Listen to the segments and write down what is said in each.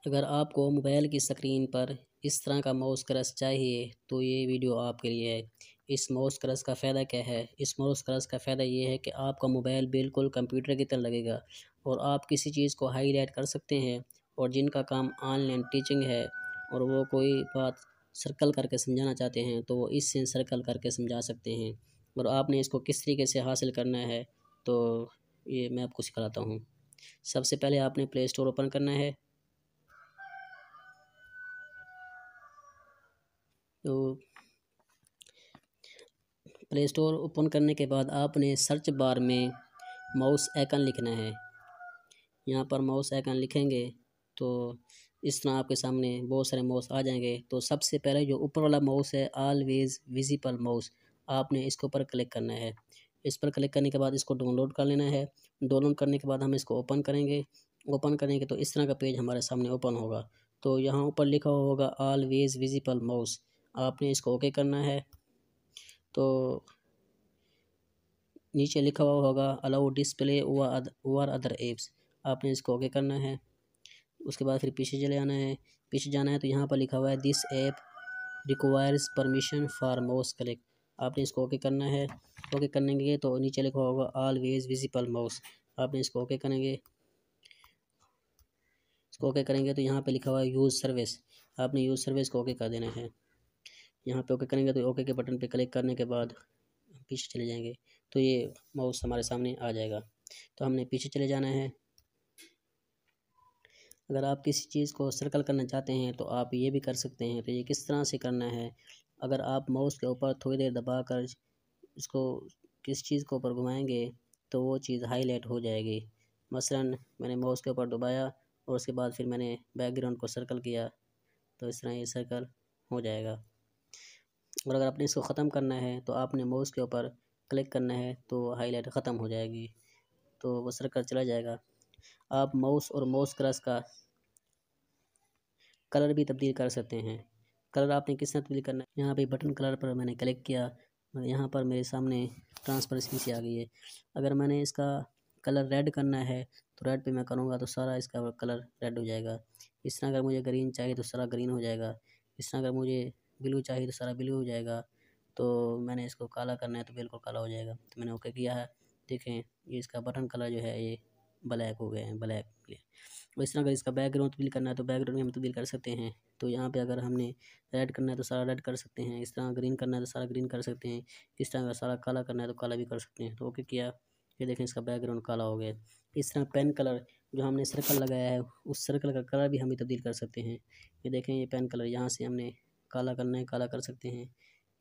अगर आपको मोबाइल की स्क्रीन पर इस तरह का माउस क्रश चाहिए तो ये वीडियो आपके लिए है। इस माउस क्रश का फ़ायदा क्या है? इस माउस क्रश का फ़ायदा ये है कि आपका मोबाइल बिल्कुल कंप्यूटर की तरह लगेगा और आप किसी चीज़ को हाईलाइट कर सकते हैं। और जिनका काम ऑनलाइन टीचिंग है और वो कोई बात सर्कल करके समझाना चाहते हैं तो वो इससे सर्कल करके समझा सकते हैं। और आपने इसको किस तरीके से हासिल करना है तो ये मैं आपको सिखाता हूँ। सबसे पहले आपने प्ले स्टोर ओपन करना है। तो प्ले स्टोर ओपन करने के बाद आपने सर्च बार में माउस आइकन लिखना है। यहाँ पर माउस आइकन लिखेंगे तो इस तरह आपके सामने बहुत सारे माउस आ जाएंगे। तो सबसे पहले जो ऊपर वाला माउस है ऑलवेज विजिबल माउस, आपने इसके ऊपर क्लिक करना है। इस पर क्लिक करने के बाद इसको डाउनलोड कर लेना है। डाउनलोड करने के बाद हम इसको ओपन करेंगे। ओपन करेंगे तो इस तरह का पेज हमारे सामने ओपन होगा। तो यहाँ ऊपर लिखा हुआ होगा ऑलवेज विजिबल माउस, आपने इसको ओके करना है। तो नीचे लिखा हुआ होगा allow display over other apps, आपने इसको ओके करना है। उसके बाद फिर पीछे चले आना है। पीछे जाना है तो यहाँ पर लिखा हुआ है this app requires permission for mouse click, आपने इसको ओके करना है। ओके करने के तो नीचे लिखा होगा ऑलवेज विजिबल माउस, आपने इसको ओके करेंगे। इसको ओके करेंगे तो यहाँ पे लिखा हुआ है यूज़ सर्विस, आपने यूज़ सर्विस को ओके कर देना है। यहाँ पे ओके करेंगे तो ओके के बटन पे क्लिक करने के बाद पीछे चले जाएंगे तो ये माउस हमारे सामने आ जाएगा। तो हमने पीछे चले जाना है। अगर आप किसी चीज़ को सर्कल करना चाहते हैं तो आप ये भी कर सकते हैं। तो ये किस तरह से करना है, अगर आप माउस के ऊपर थोड़ी देर दबा कर इसको किस चीज़ के ऊपर घुमाएंगे तो वो चीज़ हाईलाइट हो जाएगी। मसलन मैंने माउस के ऊपर दबाया और उसके बाद फिर मैंने बैकग्राउंड को सर्कल किया तो इस तरह ये सर्कल हो जाएगा। और अगर आपने इसको ख़त्म करना है तो आपने माउस के ऊपर क्लिक करना है तो हाईलाइट ख़त्म हो जाएगी, तो वो सर्कल चला जाएगा। आप माउस और माउस क्रश का कलर भी तब्दील कर सकते हैं। कलर आपने किस तरह तब्दील करना है, यहाँ पे बटन कलर पर मैंने क्लिक किया, यहाँ पर मेरे सामने ट्रांसपेरेंसी सी आ गई है। अगर मैंने इसका कलर रेड करना है तो रेड पे मैं करूँगा तो सारा इसका कलर रेड हो जाएगा। इस तरह अगर मुझे ग्रीन चाहिए तो सारा ग्रीन हो जाएगा। इस तरह अगर मुझे ब्लू चाहिए तो सारा ब्लू हो जाएगा। तो मैंने इसको काला करना है तो बिल्कुल काला हो जाएगा। तो मैंने ओके किया है। देखें ये इसका बटन कलर जो है ये ब्लैक हो गए हैं, ब्लैक। और इस तरह अगर इसका बैकग्राउंड तब्दील करना है तो बैकग्राउंड में हम तब्दील कर सकते हैं। तो यहाँ पे अगर हमने रेड करना है तो सारा रेड कर सकते हैं। इस तरह ग्रीन करना है तो सारा ग्रीन कर सकते हैं। इस तरह अगर सारा काला करना है तो काला भी कर सकते हैं। तो ओके किया, ये देखें इसका बैकग्राउंड काला हो गया। इस तरह पेन कलर जो हमने सर्कल लगाया है उस सर्कल का कलर भी हम तब्दील कर सकते हैं। ये देखें ये पेन कलर यहाँ से हमने काला करना है काला कर सकते हैं।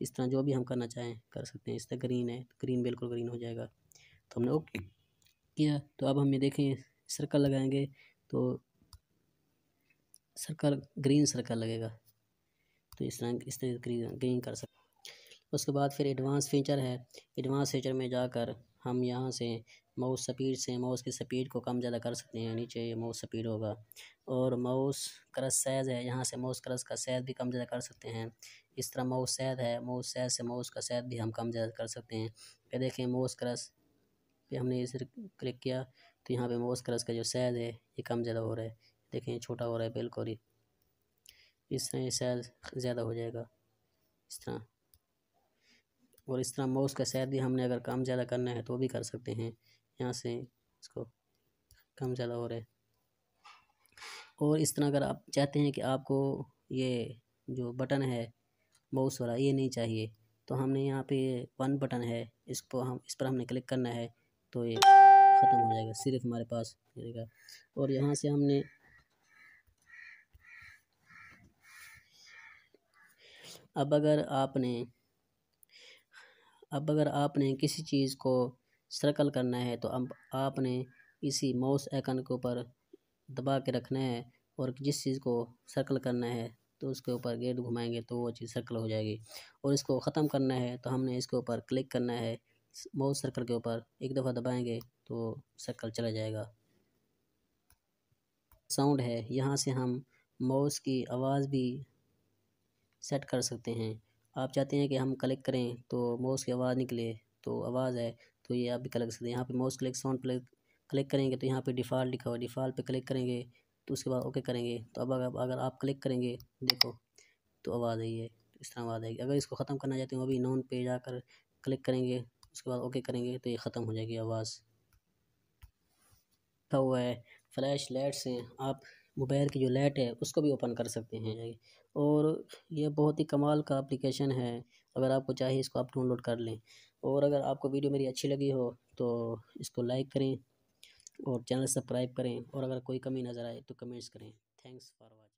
इस तरह जो भी हम करना चाहें कर सकते हैं। इस तरह ग्रीन है तो ग्रीन बिल्कुल ग्रीन हो जाएगा। तो हमने ओके किया। तो अब हम ये देखें सर्कल लगाएंगे तो सर्कल ग्रीन सर्कल लगेगा। तो इस तरह ग्रीन कर सकते। उसके बाद फिर एडवांस फीचर है। एडवांस फीचर में जाकर हम यहाँ से माउस स्पीड से माउस की स्पीड को कम ज़्यादा कर सकते हैं। नीचे ये माउस स्पीड होगा और माउस क्रश साइज़ है, यहाँ से माउस क्रश का साइज़ भी कम ज़्यादा कर सकते हैं। इस तरह माउस साइज़ है, माउस साइज़ से माउस का साइज़ भी हम कम ज़्यादा कर सकते हैं। ये देखें माउस क्रश पे हमने इसे क्लिक किया तो यहाँ पे माउस क्रश का जो साइज़ है ये कम ज़्यादा हो रहा है। देखें छोटा हो रहा है बिल्कुल ही। इस तरह ये साइज़ ज़्यादा हो जाएगा इस तरह। और इस तरह माउस का साइज़ भी हमने अगर कम ज़्यादा करना है तो भी कर सकते हैं। यहाँ से इसको कम ज़्यादा हो रहा है। और इस तरह अगर आप चाहते हैं कि आपको ये जो बटन है माउस वाला ये नहीं चाहिए तो हमने यहाँ पे वन बटन है, इसको हम इस पर हमने क्लिक करना है तो ये ख़त्म हो जाएगा, सिर्फ हमारे पास रहेगा। और यहाँ से हमने अब अगर आपने किसी चीज़ को सर्कल करना है तो अब आपने इसी माउस आइकन के ऊपर दबा के रखना है और जिस चीज़ को सर्कल करना है तो उसके ऊपर गेंद घुमाएंगे तो वो चीज़ सर्कल हो जाएगी। और इसको ख़त्म करना है तो हमने इसके ऊपर क्लिक करना है, माउस सर्कल के ऊपर एक दफ़ा दबाएंगे तो सर्कल चला जाएगा। साउंड है, यहाँ से हम माउस की आवाज़ भी सेट कर सकते हैं। आप चाहते हैं कि हम क्लिक करें तो माउस की आवाज़ निकले तो आवाज़ है तो ये आप भी क्लिक सकते हैं। यहाँ पे माउस क्लिक साउंड क्लिक करेंगे तो यहाँ पे डिफ़ॉल्ट लिखा हुआ है, डिफ़ॉल्ट पे क्लिक करेंगे तो उसके बाद ओके करेंगे। तो अब अगर आप क्लिक करेंगे देखो तो आवाज़ आई है, इस तरह आवाज़ आएगी। अगर इसको ख़त्म करना चाहते हैं वो भी नॉन पे जाकर क्लिक करेंगे, उसके बाद ओके करेंगे तो ये ख़त्म हो जाएगी आवाज़। हुआ है फ्लैश लाइट से आप मोबाइल की जो लाइट है उसको भी ओपन कर सकते हैं। और ये बहुत ही कमाल का एप्लीकेशन है, अगर आपको चाहिए इसको आप डाउनलोड कर लें। और अगर आपको वीडियो मेरी अच्छी लगी हो तो इसको लाइक करें और चैनल सब्सक्राइब करें, और अगर कोई कमी नज़र आए तो कमेंट्स करें। Thanks for watching.